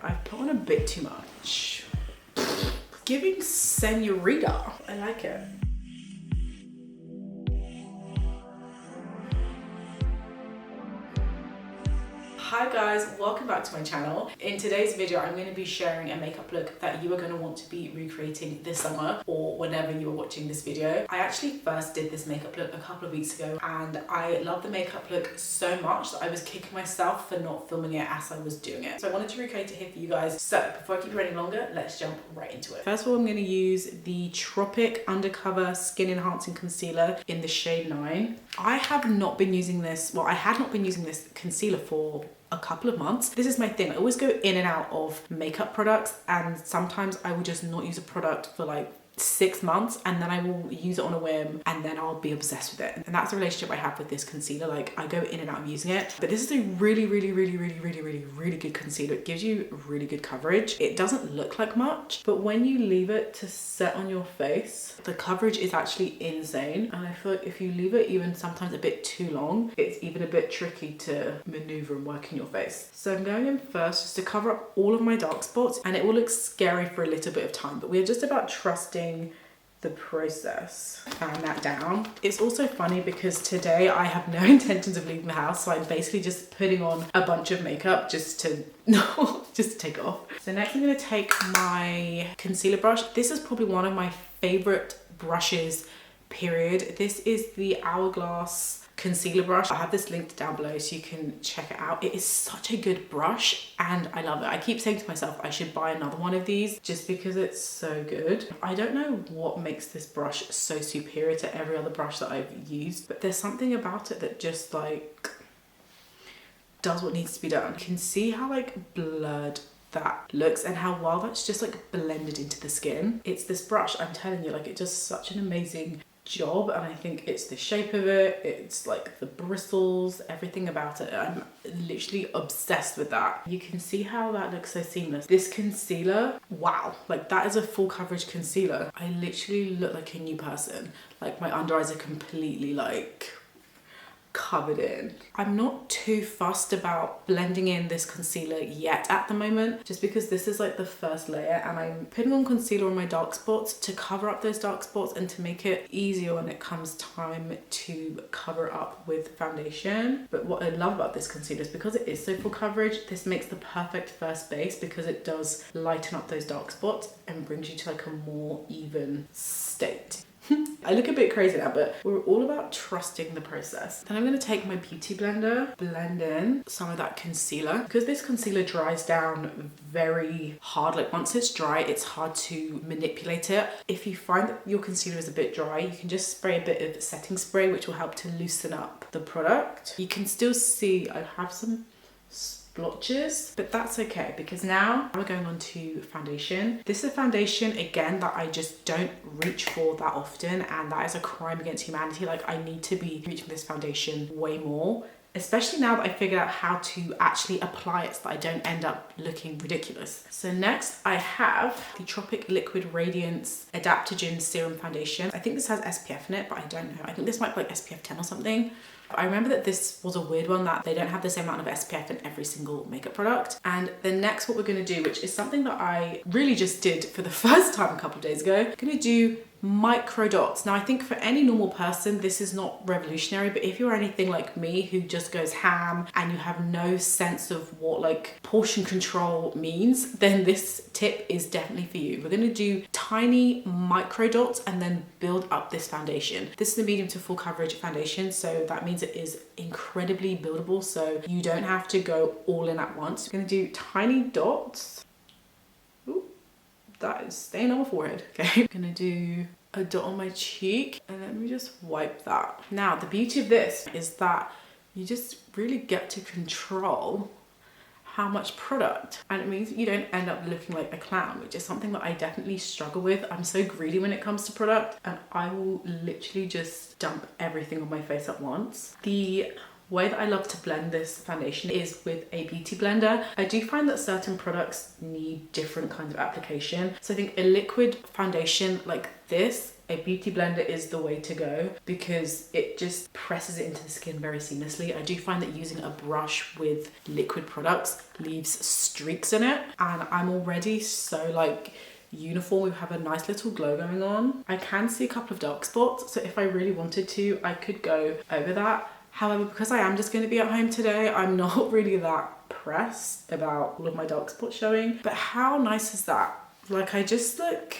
I've put on a bit too much. Giving senorita. I like it. Hi guys, welcome back to my channel. In today's video, I'm going to be sharing a makeup look that you are going to want to be recreating this summer or whenever you are watching this video. I actually first did this makeup look a couple of weeks ago and I love the makeup look so much that I was kicking myself for not filming it as I was doing it. So I wanted to recreate it here for you guys. So before I keep you any longer, let's jump right into it. First of all, I'm going to use the Tropic Undercover Skin Enhancing Concealer in the shade 9. I have not been using this, well, I had not been using this concealer for a couple of months. This is my thing. I always go in and out of makeup products and sometimes I will just not use a product for like 6 months and then I will use it on a whim and then I'll be obsessed with it. And that's the relationship I have with this concealer. Like I go in and out of using it, but this is a really good concealer. It gives you really good coverage. It doesn't look like much, but when you leave it to set on your face, the coverage is actually insane. And I feel like if you leave it even sometimes a bit too long, it's even a bit tricky to maneuver and work in your face. So I'm going in first just to cover up all of my dark spots, and it will look scary for a little bit of time, but we're just about trusting the process. Fan that down. It's also funny because today I have no intentions of leaving the house, so I'm basically just putting on a bunch of makeup just to take it off. So next I'm going to take my concealer brush. This is probably one of my favorite brushes, period. This is the Hourglass concealer brush. I have this linked down below so you can check it out. It is such a good brush and I love it. I keep saying to myself I should buy another one of these just because it's so good. I don't know what makes this brush so superior to every other brush that I've used, but there's something about it that just like does what needs to be done. You can see how like blurred that looks and how well that's just like blended into the skin. It's this brush, I'm telling you, like it does such an amazing job, and I think it's the shape of it, it's like the bristles, everything about it. I'm literally obsessed with that. You can see how that looks so seamless. This concealer, wow, like that is a full coverage concealer. I literally look like a new person. Like my under eyes are completely like covered in. I'm not too fussed about blending in this concealer yet at the moment, just because this is like the first layer and I'm putting on concealer on my dark spots to cover up those dark spots and to make it easier when it comes time to cover up with foundation. But what I love about this concealer is because it is so full coverage, this makes the perfect first base because it does lighten up those dark spots and brings you to like a more even state. I look a bit crazy now, but we're all about trusting the process. Then I'm going to take my beauty blender, blend in some of that concealer. Because this concealer dries down very hard, like once it's dry, it's hard to manipulate it. If you find that your concealer is a bit dry, you can just spray a bit of setting spray, which will help to loosen up the product. You can still see I have some splotches, but that's okay because now we're going on to foundation. This is a foundation again that I just don't reach for that often, and that is a crime against humanity. Like I need to be reaching this foundation way more, especially now that I figured out how to actually apply it so that I don't end up looking ridiculous. So next I have the Tropic Liquid Radiance Adaptogen Serum Foundation. I think this has SPF in it, but I don't know. I think this might be like SPF 10 or something. I remember that this was a weird one, that they don't have the same amount of SPF in every single makeup product. And the next what we're going to do, which is something that I really just did for the first time a couple of days ago, I'm going to do micro dots. Now I think for any normal person this is not revolutionary, but if you're anything like me who just goes ham and you have no sense of what like portion control means, then this tip is definitely for you. We're going to do tiny micro dots and then build up this foundation. This is a medium to full coverage foundation, so that means it is incredibly buildable, so you don't have to go all in at once. We're going to do tiny dots. Ooh, that is staying on my forehead. Okay, I'm gonna do a dot on my cheek and let me just wipe that. Now the beauty of this is that you just really get to control how much product, and it means that you don't end up looking like a clown, which is something that I definitely struggle with. I'm so greedy when it comes to product and I will literally just dump everything on my face at once. The way that I love to blend this foundation is with a beauty blender. I do find that certain products need different kinds of application. So I think a liquid foundation like this a beauty blender is the way to go because it just presses it into the skin very seamlessly. I do find that using a brush with liquid products leaves streaks in it, and I'm already so like uniform. We have a nice little glow going on. I can see a couple of dark spots, so if I really wanted to, I could go over that. However, because I am just going to be at home today, I'm not really that pressed about all of my dark spots showing. But how nice is that? Like, I just look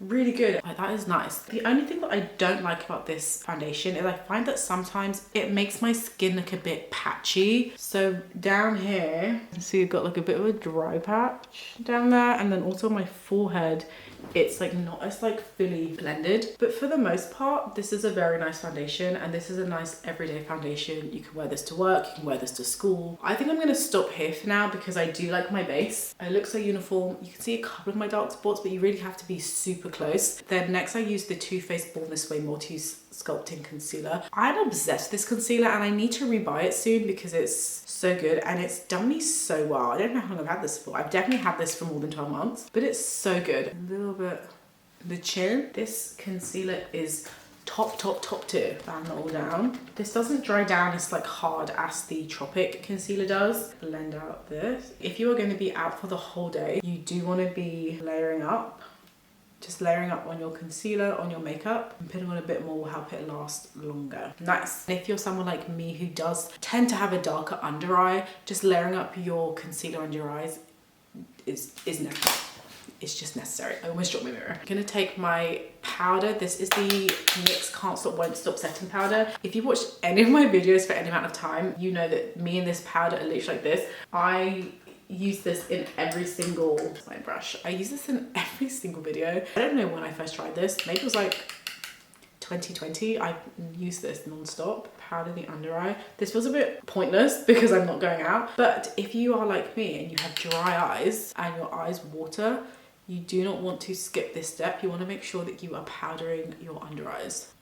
really good. Like, that is nice. The only thing that I don't like about this foundation is I find that sometimes it makes my skin look a bit patchy. So down here, so you've got like a bit of a dry patch down there, and then also my forehead, it's like not as like fully blended. But for the most part, this is a very nice foundation, and this is a nice everyday foundation. You can wear this to work, you can wear this to school. I think I'm gonna stop here for now because I do like my base. It looks so uniform. You can see a couple of my dark spots, but you really have to be super close. Then next I use the Too Faced Born This Way Multi-Sculpting Concealer. I'm obsessed with this concealer and I need to rebuy it soon because it's so good and it's done me so well. I don't know how long I've had this for. I've definitely had this for more than 12 months, but it's so good. A little bit the chin. This concealer is top tier. Fan that all down. This doesn't dry down as like hard as the Tropic concealer does. Blend out this. If you are going to be out for the whole day, you do want to be layering up. Just layering up on your concealer, on your makeup, and putting on a bit more will help it last longer. Nice. And if you're someone like me who does tend to have a darker under eye, just layering up your concealer under your eyes is necessary. It's just necessary. I almost dropped my mirror. I'm gonna take my powder. This is the NYX Can't Stop Won't Stop setting powder. If you've watched any of my videos for any amount of time, you know that me and this powder are literally like this. I use this in every single brush. I use this in every single video. I don't know when I first tried this. Maybe it was like 2020. I used this non-stop. Powder the under eye. This was a bit pointless because I'm not going out. But if you are like me and you have dry eyes and your eyes water, you do not want to skip this step. You want to make sure that you are powdering your under eyes.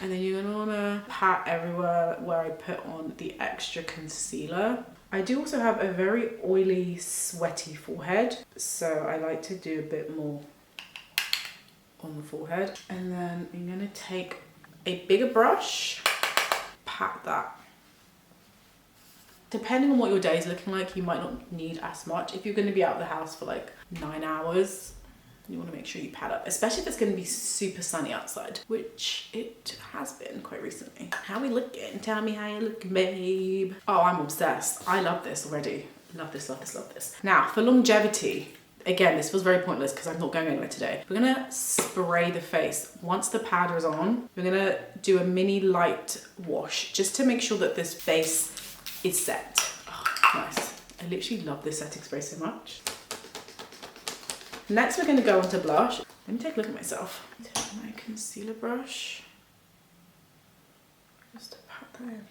And then you're gonna wanna pat everywhere where I put on the extra concealer. I do also have a very oily, sweaty forehead, so I like to do a bit more on the forehead. And then I'm gonna take a bigger brush, pat that. Depending on what your day is looking like, you might not need as much. If you're gonna be out of the house for like 9 hours, you want to make sure you pad up, especially if it's going to be super sunny outside, which it has been quite recently. How we looking? Tell me how you looking, babe. Oh, I'm obsessed. I love this already. Love this, love this, love this. Now, for longevity, again, this was very pointless because I'm not going anywhere today. We're going to spray the face. Once the powder is on, we're going to do a mini light wash just to make sure that this face is set. Oh, nice. I literally love this setting spray so much. Next, we're going to go on to blush. Let me take a look at myself. Take my concealer brush. Just to pat that in.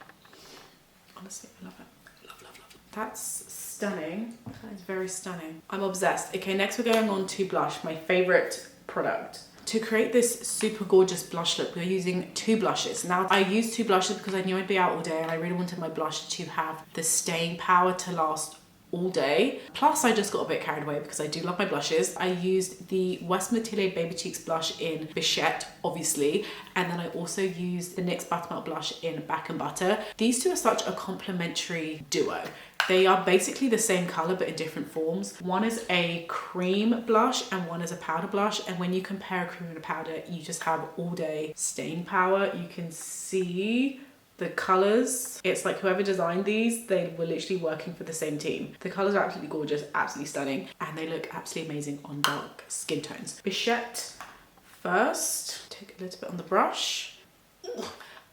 Honestly, I love it. Love, love, love. That's stunning. That is very stunning. I'm obsessed. Okay, next we're going on to blush, my favorite product. To create this super gorgeous blush look, we're using 2 blushes. Now, I used 2 blushes because I knew I'd be out all day and I really wanted my blush to have the staying power to last all day. Plus, I just got a bit carried away because I do love my blushes. I used the Westman Atelier Baby Cheeks blush in Bichette, obviously, and then I also used the NYX Buttermelt blush in Back and Butter. These two are such a complementary duo. They are basically the same color but in different forms. One is a cream blush and one is a powder blush, and when you compare a cream and a powder, you just have all day staying power. You can see the colors. It's like whoever designed these, they were literally working for the same team. The colors are absolutely gorgeous, absolutely stunning, and they look absolutely amazing on dark skin tones. Bichette first. Take a little bit on the brush.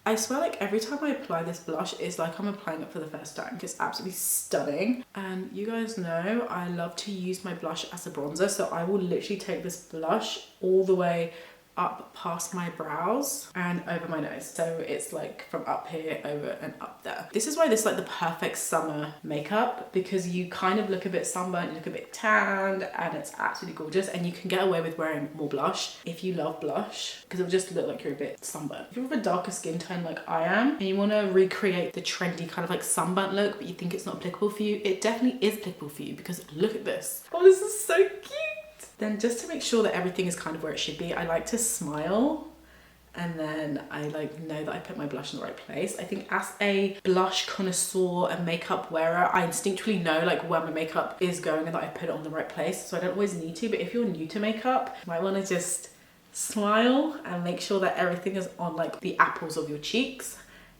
I swear, like every time I apply this blush, it's like I'm applying it for the first time. It's absolutely stunning. And you guys know I love to use my blush as a bronzer, so I will literally take this blush all the way up past my brows and over my nose. So it's like from up here over and up there. This is why this is like the perfect summer makeup, because you kind of look a bit sunburnt, you look a bit tanned, and it's absolutely gorgeous. And you can get away with wearing more blush if you love blush, because it'll just look like you're a bit sunburnt. If you have a darker skin tone like I am and you want to recreate the trendy kind of like sunburnt look but you think it's not applicable for you, it definitely is applicable for you, because look at this. Oh, this is so cute. Then just to make sure that everything is kind of where it should be, I like to smile. And then I like know that I put my blush in the right place. I think as a blush connoisseur and makeup wearer, I instinctually know like where my makeup is going and that I put it on the right place. So I don't always need to, but if you're new to makeup, you might want to just smile and make sure that everything is on like the apples of your cheeks.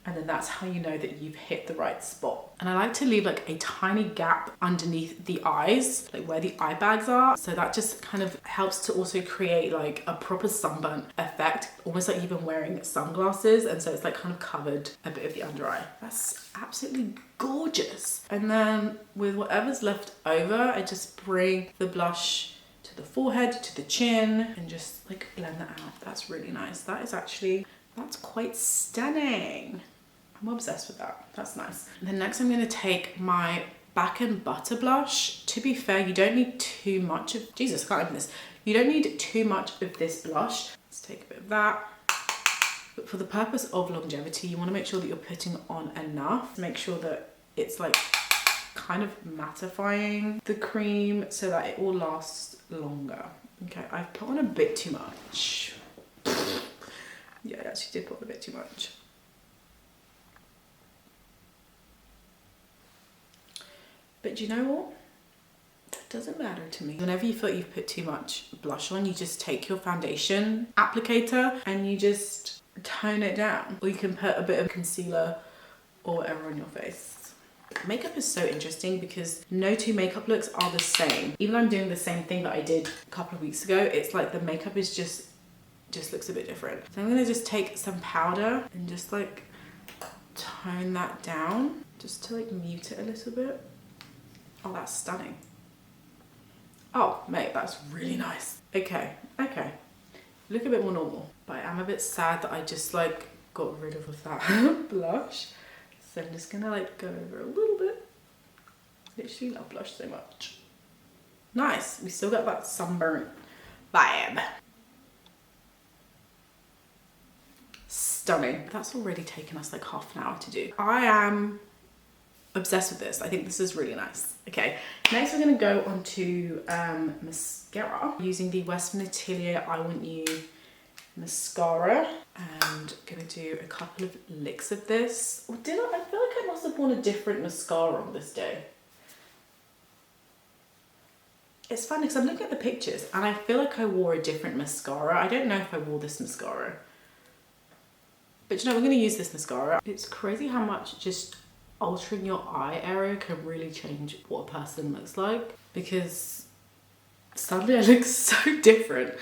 And then that's how you know that you've hit the right spot. And I like to leave like a tiny gap underneath the eyes, like where the eye bags are. So that just kind of helps to also create like a proper sunburnt effect, almost like you've been wearing sunglasses. And so it's like kind of covered a bit of the under eye. That's absolutely gorgeous. And then with whatever's left over, I just bring the blush to the forehead, to the chin, and just like blend that out. That's really nice. That's quite stunning. I'm obsessed with that. That's nice. And then next I'm going to take my Back and Butter blush. To be fair, you don't need too much of, Jesus, I can't open this. You don't need too much of this blush. Let's take a bit of that. But for the purpose of longevity, you want to make sure that you're putting on enough. Make sure that it's like kind of mattifying the cream so that it will last longer. Okay, I've put on a bit too much. Yeah, I actually did put a bit too much. But you know what? That doesn't matter to me. Whenever you feel you've put too much blush on, you just take your foundation applicator and you just tone it down. Or you can put a bit of concealer or whatever on your face. Makeup is so interesting because no two makeup looks are the same. Even though I'm doing the same thing that I did a couple of weeks ago, it's like the makeup is just looks a bit different. So I'm gonna just take some powder and just like tone that down just to like mute it a little bit. Oh, that's stunning. Oh, mate, that's really nice. Okay. Look a bit more normal, but I am a bit sad that I just like got rid of that blush. So I'm just gonna like go over a little bit. Literally love blush so much. Nice, we still got that sunburnt vibe. Stunning. That's already taken us like half an hour to do. I am obsessed with this. I think this is really nice. Okay, next we're gonna go on to mascara using the Westman Atelier I Want You mascara, and gonna do a couple of licks of this. Or did I feel like I must have worn a different mascara on this day. It's funny because I'm looking at the pictures and I feel like I wore a different mascara. I don't know if I wore this mascara. But you know, we're going to use this mascara. It's crazy how much just altering your eye area can really change what a person looks like, because suddenly I look so different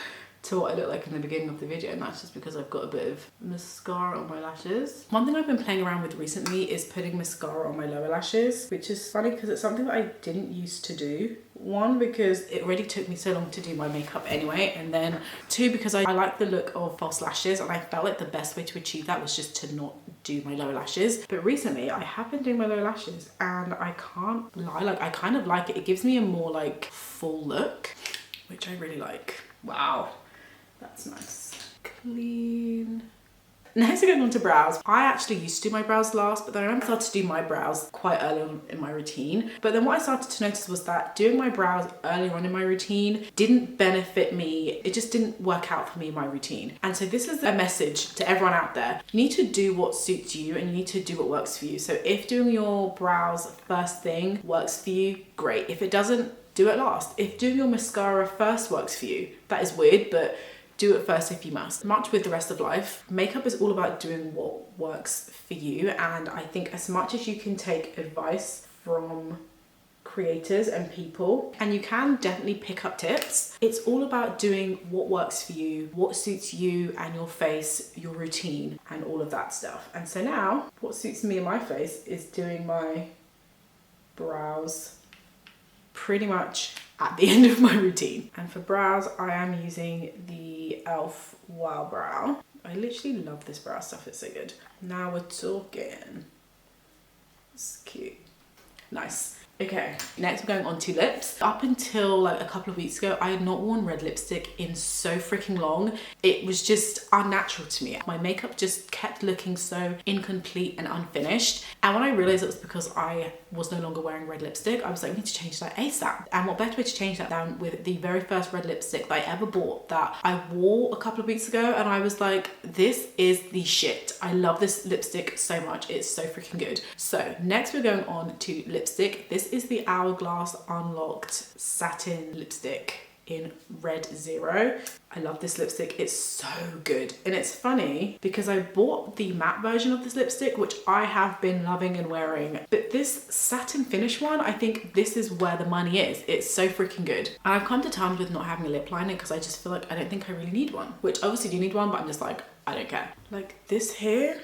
to what I look like in the beginning of the video, and that's just because I've got a bit of mascara on my lashes. One thing I've been playing around with recently is putting mascara on my lower lashes, which is funny because it's something that I didn't used to do. One, because it already took me so long to do my makeup anyway, and then two, because I like the look of false lashes, and I felt like the best way to achieve that was just to not do my lower lashes. But recently I have been doing my lower lashes and I can't lie, like I kind of like it. It gives me a more like full look, which I really like. Wow. That's nice. Clean. Next we're going on to brows. I actually used to do my brows last, but then I started to do my brows quite early on in my routine. But then what I started to notice was that doing my brows earlier on in my routine didn't benefit me. It just didn't work out for me in my routine. And so this is a message to everyone out there. You need to do what suits you and you need to do what works for you. So if doing your brows first thing works for you, great. If it doesn't, do it last. If doing your mascara first works for you, that is weird, but do it first if you must. Much with the rest of life, makeup is all about doing what works for you, and I think as much as you can take advice from creators and people, and you can definitely pick up tips, it's all about doing what works for you, what suits you and your face, your routine, and all of that stuff. And so now, what suits me and my face is doing my brows pretty much at the end of my routine. And for brows, I am using the e.l.f. Wow Brow. I literally love this brow stuff, it's so good. Now we're talking. It's cute. Nice. Okay, next we're going on to lips. Up until like a couple of weeks ago, I had not worn red lipstick in so freaking long. It was just unnatural to me. My makeup just kept looking so incomplete and unfinished. And when I realized it was because I was no longer wearing red lipstick, I was like, I need to change that ASAP. And what better way to change that than with the very first red lipstick that I ever bought that I wore a couple of weeks ago, and I was like, this is the shit. I love this lipstick so much. It's so freaking good. So next we're going on to lipstick. This is the Hourglass Unlocked Satin lipstick in Red Zero. I love this lipstick. It's so good. And it's funny because I bought the matte version of this lipstick, which I have been loving and wearing. But this satin finish one, I think this is where the money is. It's so freaking good. And I've come to terms with not having a lip liner because I just feel like I don't think I really need one. Which obviously do need one, but I'm just like, I don't care. Like this here,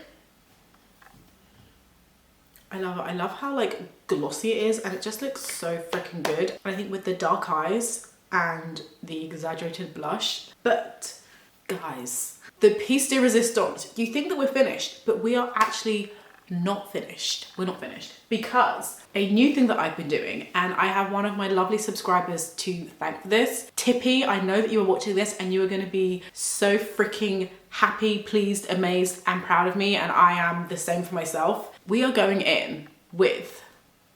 I love it. I love how like glossy it is and it just looks so freaking good. And I think with the dark eyes and the exaggerated blush, but guys, the piece de resistance, you think that we're finished, but we are actually not finished. We're not finished because a new thing that I've been doing, and I have one of my lovely subscribers to thank for this. Tippy, I know that you are watching this and you are going to be so freaking happy, pleased, amazed and proud of me, and I am the same for myself. We are going in with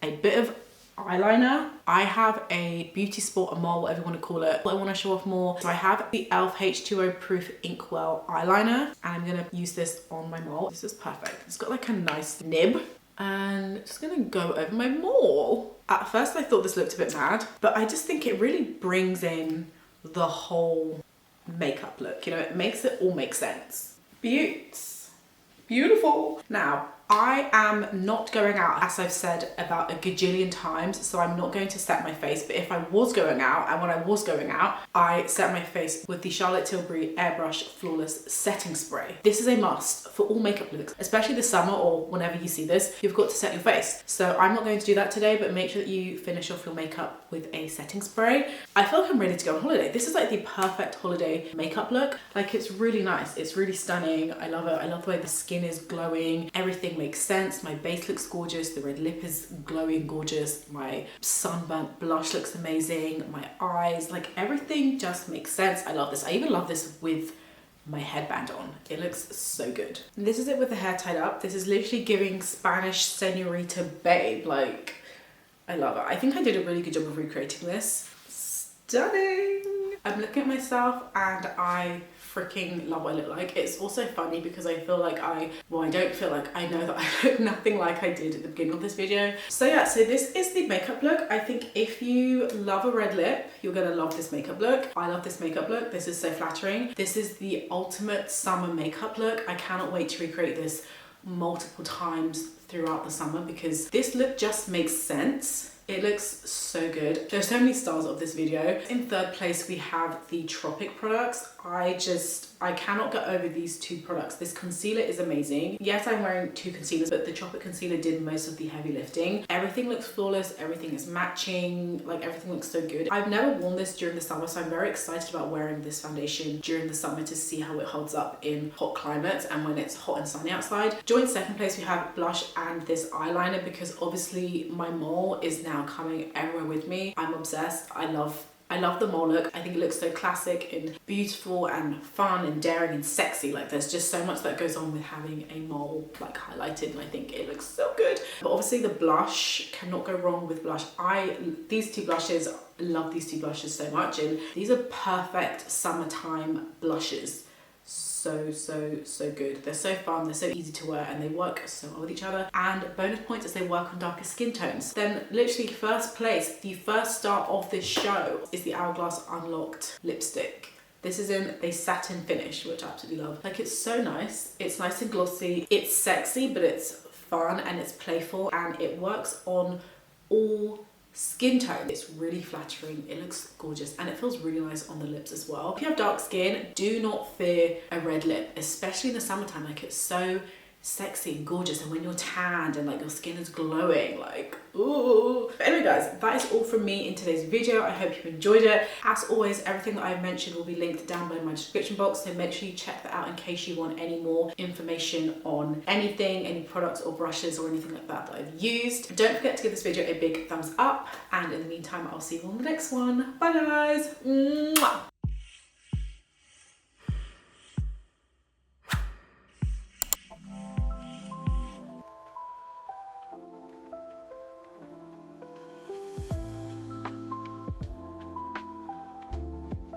a bit of eyeliner. I have a beauty spot, a mole, whatever you want to call it. I want to show off more. So I have the e.l.f. H2O Proof Inkwell eyeliner, and I'm going to use this on my mole. This is perfect. It's got like a nice nib, and just going to go over my mole. At first I thought this looked a bit mad, but I just think it really brings in the whole makeup look. You know, it makes it all make sense. Beautiful. Now, I am not going out, as I've said about a gajillion times, so I'm not going to set my face, but if I was going out, and when I was going out, I set my face with the Charlotte Tilbury Airbrush Flawless Setting Spray. This is a must for all makeup looks, especially this summer or whenever you see this, you've got to set your face. So I'm not going to do that today, but make sure that you finish off your makeup with a setting spray. I feel like I'm ready to go on holiday. This is like the perfect holiday makeup look. Like it's really nice, it's really stunning. I love it. I love the way the skin is glowing. Everything makes sense. My base looks gorgeous. The red lip is glowing gorgeous. My sunburnt blush looks amazing. My eyes, like everything just makes sense. I love this. I even love this with my headband on. It looks so good. And this is it with the hair tied up. This is literally giving Spanish senorita babe. Like, I love it. I think I did a really good job of recreating this. Stunning. I'm looking at myself and I freaking love what I look like. It's also funny because I feel like I don't feel like, I know that I look nothing like I did at the beginning of this video. So yeah, so this is the makeup look. I think if you love a red lip, you're gonna love this makeup look. I love this makeup look. This is so flattering. This is the ultimate summer makeup look. I cannot wait to recreate this multiple times throughout the summer because this look just makes sense. It looks so good. There's so many stars of this video. In third place, we have the Tropic products. I cannot get over these two products. This concealer is amazing. Yes, I'm wearing two concealers, but the Tropic concealer did most of the heavy lifting. Everything looks flawless. Everything is matching. Like everything looks so good. I've never worn this during the summer, so I'm very excited about wearing this foundation during the summer to see how it holds up in hot climates and when it's hot and sunny outside. Joint second place, we have blush and this eyeliner because obviously my mole is now coming everywhere with me. I'm obsessed. I love the mole look. I think it looks so classic and beautiful and fun and daring and sexy. Like there's just so much that goes on with having a mole like highlighted, and I think it looks so good. But obviously the blush, cannot go wrong with blush. These two blushes, love these two blushes so much, and these are perfect summertime blushes. So good. They're so fun, they're so easy to wear, and they work so well with each other. And bonus points as they work on darker skin tones. Then literally first place, the first star of this show is the Hourglass Unlocked lipstick. This is in a satin finish, which I absolutely love. Like it's so nice. It's nice and glossy. It's sexy, but it's fun and it's playful, and it works on all skin tone. It's really flattering, it looks gorgeous, and it feels really nice on the lips as well. If you have dark skin, do not fear a red lip, especially in the summertime. Like it's so sexy and gorgeous, and when you're tanned and like your skin is glowing, like ooh. But anyway guys, that is all from me in today's video. I hope you enjoyed it. As always, everything that I've mentioned will be linked down below in my description box, so make sure you check that out in case you want any more information on anything, any products or brushes or anything like that that I've used. Don't forget to give this video a big thumbs up, and in the meantime I'll see you on the next one. Bye guys. Mwah.